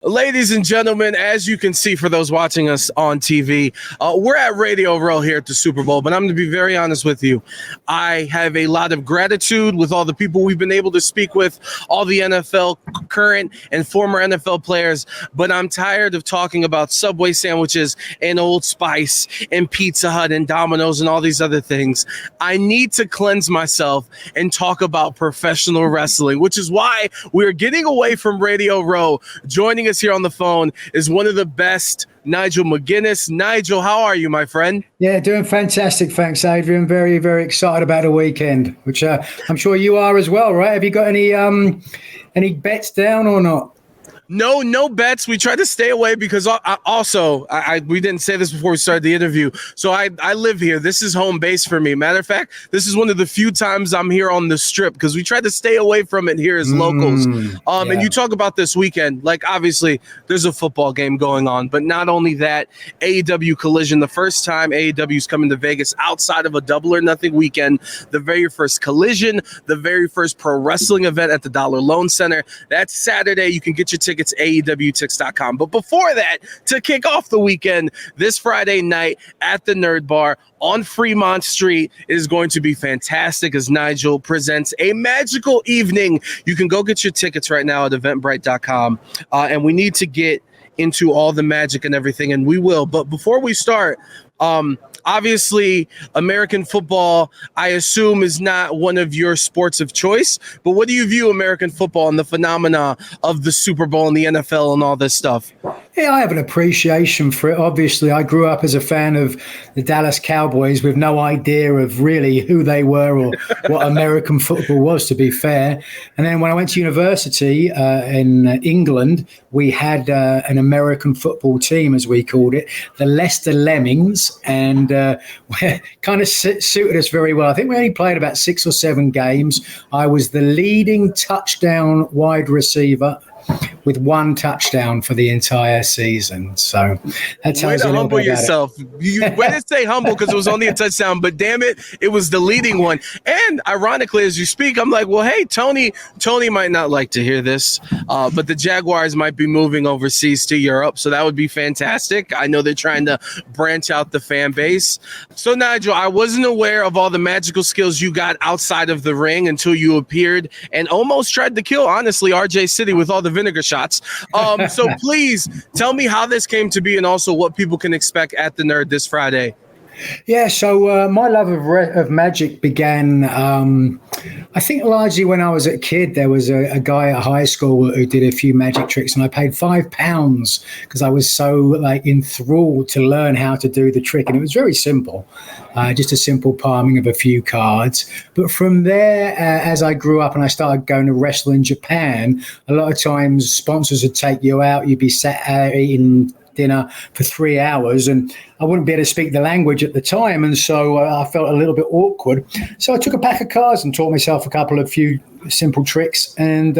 Ladies and gentlemen, as you can see for those watching us on TV, we're at Radio Row here at the Super Bowl, but I'm going to be very honest with you. I have a lot of gratitude with all the people we've been able to speak with, all the NFL current and former NFL players, but I'm tired of talking about Subway sandwiches and Old Spice and Pizza Hut and Domino's and all these other things. I need to cleanse myself and talk about professional wrestling, which is why we're getting away from Radio Row. Joining us here on the phone is one of the best, Nigel McGuinness. Nigel, how are you, my friend? Yeah, doing fantastic. Thanks, Adrian. Very, very excited about the weekend, which I'm sure you are as well, right? Have you got any bets down or not? No bets. We try to stay away because we didn't say this before we started the interview. So I live here. This is home base for me. Matter of fact, this is one of the few times I'm here on the Strip because we try to stay away from it here as locals. And you talk about this weekend, like obviously there's a football game going on, but not only that, AEW Collision, the first time AEW's coming to Vegas outside of a Double or Nothing weekend, the very first Collision, the very first pro wrestling event at the Dollar Loan Center. That's Saturday. You can get your tickets AEWTix.com. But before that, to kick off the weekend, this Friday night at the Nerd Bar on Fremont Street is going to be fantastic as Nigel presents a magical evening. You can go get your tickets right now at eventbrite.com. And we need to get into all the magic and everything, and we will. But before we start, obviously, American football, I assume, is not one of your sports of choice. But what do you view American football and the phenomena of the Super Bowl and the NFL and all this stuff? Yeah, I have an appreciation for it. Obviously, I grew up as a fan of the Dallas Cowboys with no idea of really who they were or what American football was, to be fair. And then when I went to university in England, we had an American football team, as we called it, the Leicester Lemmings, and kind of suited us very well. I think we only played about 6 or 7 games. I was the leading touchdown wide receiver with 1 touchdown for the entire season. So that's how way to humble yourself. You way to stay humble because it was only a touchdown, but damn it, it was the leading one. And ironically, as you speak, I'm like, well, hey, Tony might not like to hear this, but the Jaguars might be moving overseas to Europe, so that would be fantastic. I know they're trying to branch out the fan base. So Nigel, I wasn't aware of all the magical skills you got outside of the ring until you appeared and almost tried to kill, honestly, RJ City with all the vinegar shots. So please tell me how this came to be and also what people can expect at the Nerd this Friday. Yeah, so my love of magic began, I think largely when I was a kid. There was a guy at high school who did a few magic tricks, and I paid £5 because I was so enthralled to learn how to do the trick. And it was very simple, just a simple palming of a few cards. But from there, as I grew up and I started going to wrestle in Japan, a lot of times sponsors would take you out, you'd be sat out eating dinner for 3 hours, and I wouldn't be able to speak the language at the time, and so I felt a little bit awkward. So I took a pack of cards and taught myself a few simple tricks, and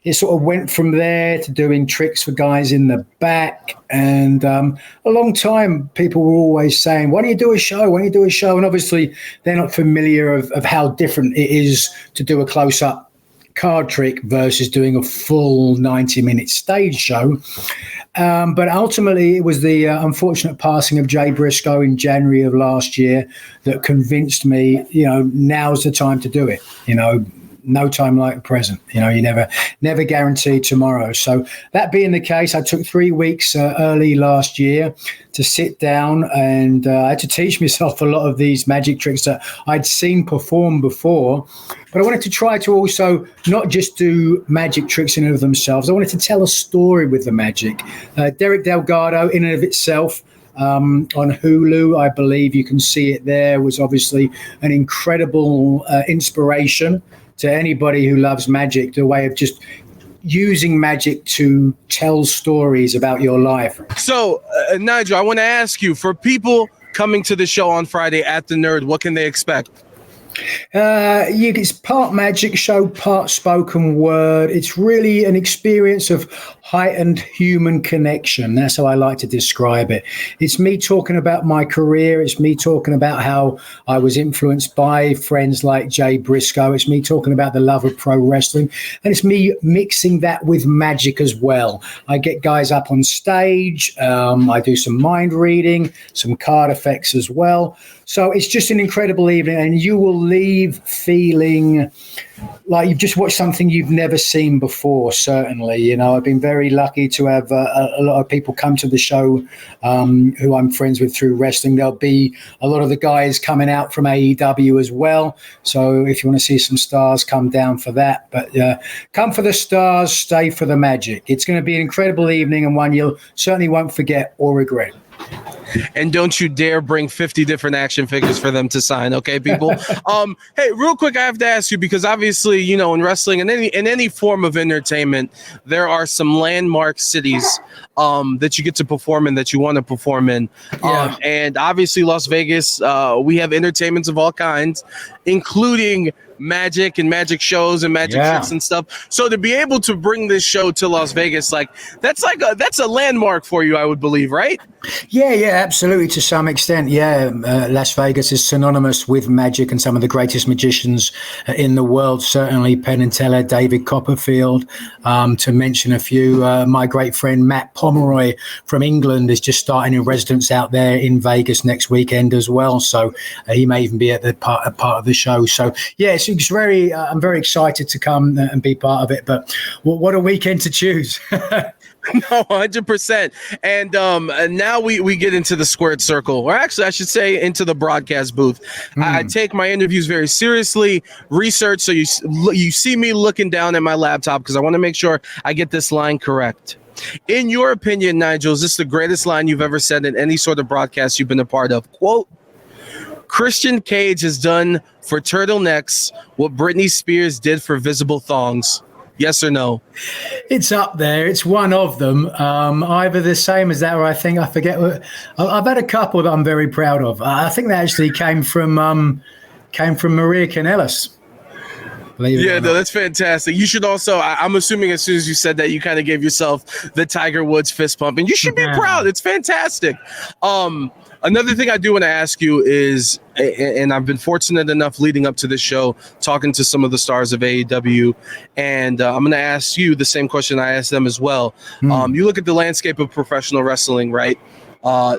it sort of went from there to doing tricks for guys in the back. And a long time, people were always saying, why don't you do a show? Why don't you do a show? And obviously, they're not familiar of how different it is to do a close-up card trick versus doing a full 90-minute stage show. But ultimately, it was the unfortunate passing of Jay Briscoe in January of last year that convinced me, now's the time to do it. No time like the present. You never guarantee tomorrow. So that being the case, I took 3 weeks early last year to sit down, and I had to teach myself a lot of these magic tricks that I'd seen performed before. But I wanted to try to also not just do magic tricks in and of themselves. I wanted to tell a story with the magic. Derek Delgado, in and of itself, on Hulu, I believe you can see it there, was obviously an incredible inspiration to anybody who loves magic, the way of just using magic to tell stories about your life. So, Nigel, I want to ask you, for people coming to the show on Friday at the Nerd, what can they expect? It's part magic show, part spoken word. It's really an experience of heightened human connection. That's how I like to describe it. It's me talking about my career. It's me talking about how I was influenced by friends like Jay Briscoe. It's me talking about the love of pro wrestling. And it's me mixing that with magic as well. I get guys up on stage. I do some mind reading, some card effects as well. So it's just an incredible evening, and you will leave feeling like you've just watched something you've never seen before, certainly. You know, I've been very lucky to have a lot of people come to the show who I'm friends with through wrestling. There'll be a lot of the guys coming out from AEW as well. So if you want to see some stars, come down for that. But come for the stars, stay for the magic. It's going to be an incredible evening, and one you certainly won't forget or regret. And don't you dare bring 50 different action figures for them to sign, okay, people? Hey, real quick, I have to ask you, because obviously, you know, in wrestling and in any form of entertainment, there are some landmark cities that you get to perform in, that you want to perform in. Yeah. And obviously, Las Vegas, we have entertainments of all kinds, including magic and magic shows and magic tricks and stuff. So to be able to bring this show to Las Vegas, that's a landmark for you, I would believe, right? Yeah, absolutely. To some extent, Las Vegas is synonymous with magic and some of the greatest magicians in the world. Certainly, Penn and Teller, David Copperfield, to mention a few. My great friend Matt Pomeroy from England is just starting in residence out there in Vegas next weekend as well. So he may even be at the part of the show. So it's very. I'm very excited to come and be part of it. But what a weekend to choose. No, 100%. And now we get into the squared circle, or actually I should say into the broadcast booth. I take my interviews very seriously, research. So you see me looking down at my laptop because I want to make sure I get this line correct. In your opinion, Nigel, is this the greatest line you've ever said in any sort of broadcast you've been a part of? Quote, Christian Cage has done for turtlenecks what Britney Spears did for visible thongs. Yes or no? It's up there. It's one of them. Either the same as that, or I forget. I've had a couple that I'm very proud of. I think that actually came from Maria Kanellis. No, that's fantastic. You should also, I'm assuming as soon as you said that, you kind of gave yourself the Tiger Woods fist pump, and you should be proud. It's fantastic. Another thing I do want to ask you is, and I've been fortunate enough leading up to this show, talking to some of the stars of AEW, and I'm going to ask you the same question I asked them as well. You look at the landscape of professional wrestling, right?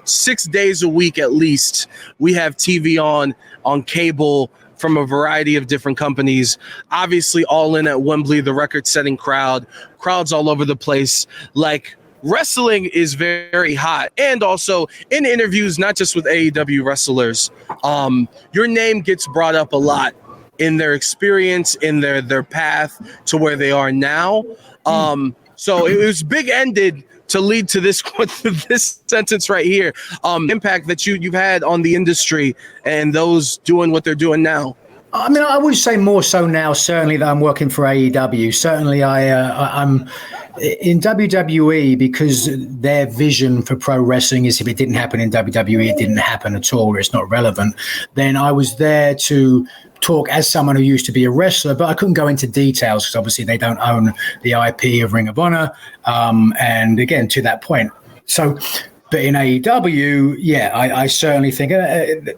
6 days a week at least, we have TV on cable from a variety of different companies, obviously all in at Wembley, the record-setting crowds all over the place. Like, wrestling is very hot. And also in interviews, not just with AEW wrestlers, your name gets brought up a lot in their experience, in their path to where they are now. So it was big-ended to lead to this sentence right here. Impact that you've had on the industry and those doing what they're doing now. I mean, I would say more so now, certainly, that I'm working for AEW. Certainly, I'm in WWE, because their vision for pro wrestling is if it didn't happen in WWE, it didn't happen at all, or it's not relevant. Then I was there to talk as someone who used to be a wrestler, but I couldn't go into details because obviously they don't own the IP of Ring of Honor. And again, to that point. So, but in AEW, I certainly think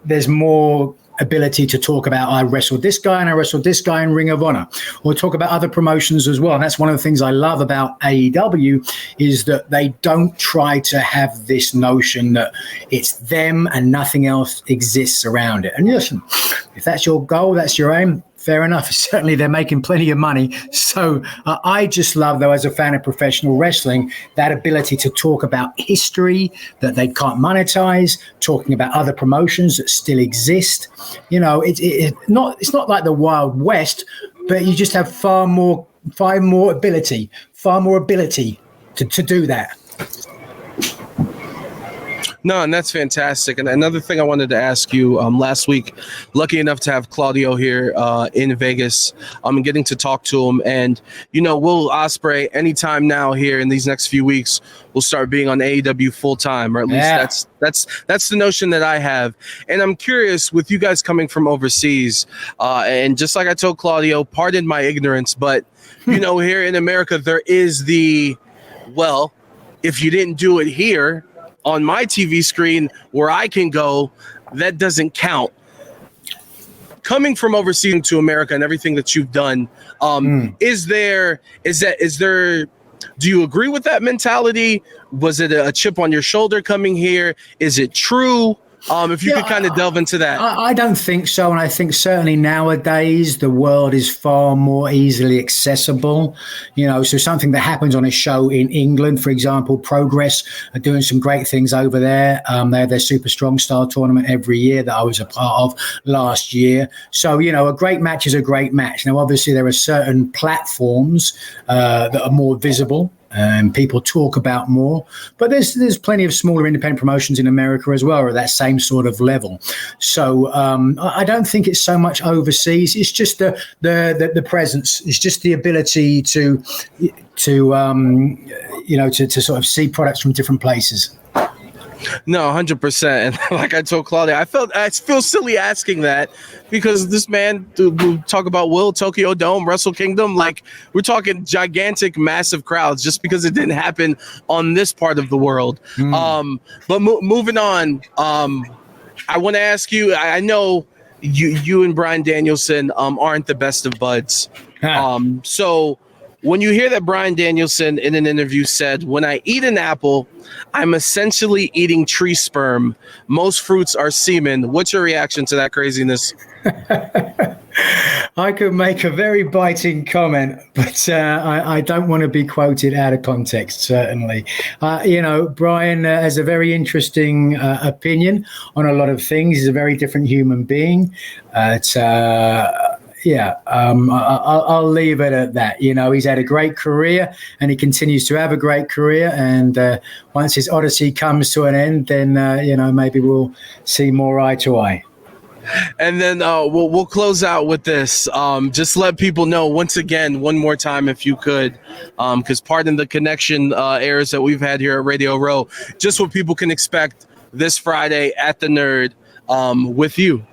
there's more ability to talk about I wrestled this guy and I wrestled this guy in Ring of Honor, or talk about other promotions as well. And that's one of the things I love about AEW is that they don't try to have this notion that it's them and nothing else exists around it. And listen, if that's your goal, that's your aim, fair enough. Certainly they're making plenty of money. So I just love, though, as a fan of professional wrestling, that ability to talk about history that they can't monetize, talking about other promotions that still exist. You know, it's not like the Wild West, but you just have far more ability to do that. No, and that's fantastic. And another thing I wanted to ask you, last week, lucky enough to have Claudio here in Vegas. I'm getting to talk to him, and Will Ospreay anytime now here in these next few weeks will start being on AEW full time, or at least that's the notion that I have. And I'm curious, with you guys coming from overseas, and just like I told Claudio, pardon my ignorance, but here in America there is if you didn't do it here on my TV screen where I can go, that doesn't count. Coming from overseas to America and everything that you've done, do you agree with that mentality? Was it a chip on your shoulder coming here? Is it true? If you could kind of delve into that. I don't think so. And I think certainly nowadays the world is far more easily accessible. So something that happens on a show in England, for example, Progress are doing some great things over there. They have their Super Strong Style tournament every year that I was a part of last year. So, a great match is a great match. Now, obviously, there are certain platforms that are more visible and people talk about more, but there's plenty of smaller independent promotions in America as well at that same sort of level. So I don't think it's so much overseas. It's just the presence. It's just the ability to sort of see products from different places. No, 100%. And like I told Claudia, I feel silly asking that because this man, we talk about Tokyo Dome, Wrestle Kingdom, like we're talking gigantic, massive crowds just because it didn't happen on this part of the world. But moving on, I want to ask you, I know you and Bryan Danielson aren't the best of buds. So when you hear that Bryan Danielson in an interview said, "When I eat an apple, I'm essentially eating tree sperm. Most fruits are semen." What's your reaction to that craziness? I could make a very biting comment, but I don't want to be quoted out of context, certainly. Bryan has a very interesting opinion on a lot of things. He's a very different human being. I'll leave it at that. He's had a great career and he continues to have a great career. And once his odyssey comes to an end, then, maybe we'll see more eye to eye. And then we'll close out with this. Just let people know once again, one more time, if you could, because pardon the connection errors that we've had here at Radio Row, just what people can expect this Friday at the Nerd with you.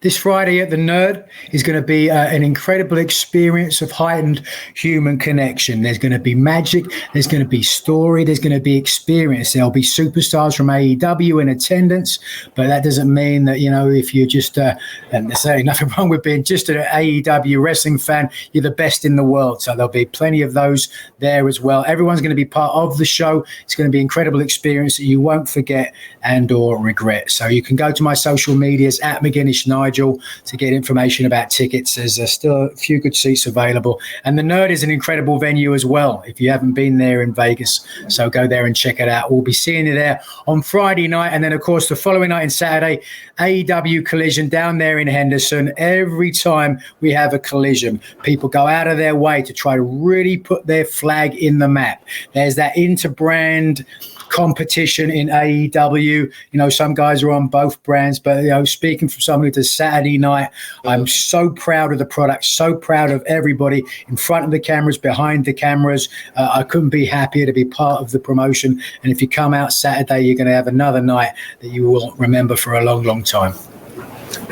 This Friday at the Nerd is going to be an incredible experience of heightened human connection. There's going to be magic. There's going to be story. There's going to be experience. There'll be superstars from AEW in attendance, but that doesn't mean that, if you're just, and there's certainly nothing wrong with being just an AEW wrestling fan, you're the best in the world. So there'll be plenty of those there as well. Everyone's going to be part of the show. It's going to be an incredible experience that you won't forget and or regret. So you can go to my social medias at McGuinness Nigel to get information about tickets. There's still a few good seats available, and the Nerd is an incredible venue as well if you haven't been there in Vegas, so go there and check it out. We'll be seeing you there on Friday night, and then of course the following night and Saturday, AEW Collision down there in Henderson. Every time we have a collision, people go out of their way to try to really put their flag in the map. There's that inter-brand competition in AEW. Some guys are on both brands, but speaking from someone who does Saturday night, I'm so proud of the product, so proud of everybody in front of the cameras, behind the cameras. I couldn't be happier to be part of the promotion. And if you come out Saturday, you're going to have another night that you will remember for a long, long time.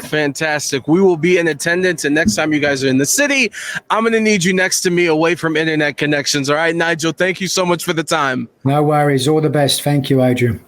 Fantastic. We will be in attendance, and next time you guys are in the city, I'm going to need you next to me away from internet connections. All right, Nigel, thank you so much for the time. No worries. All the best. Thank you, Adrian.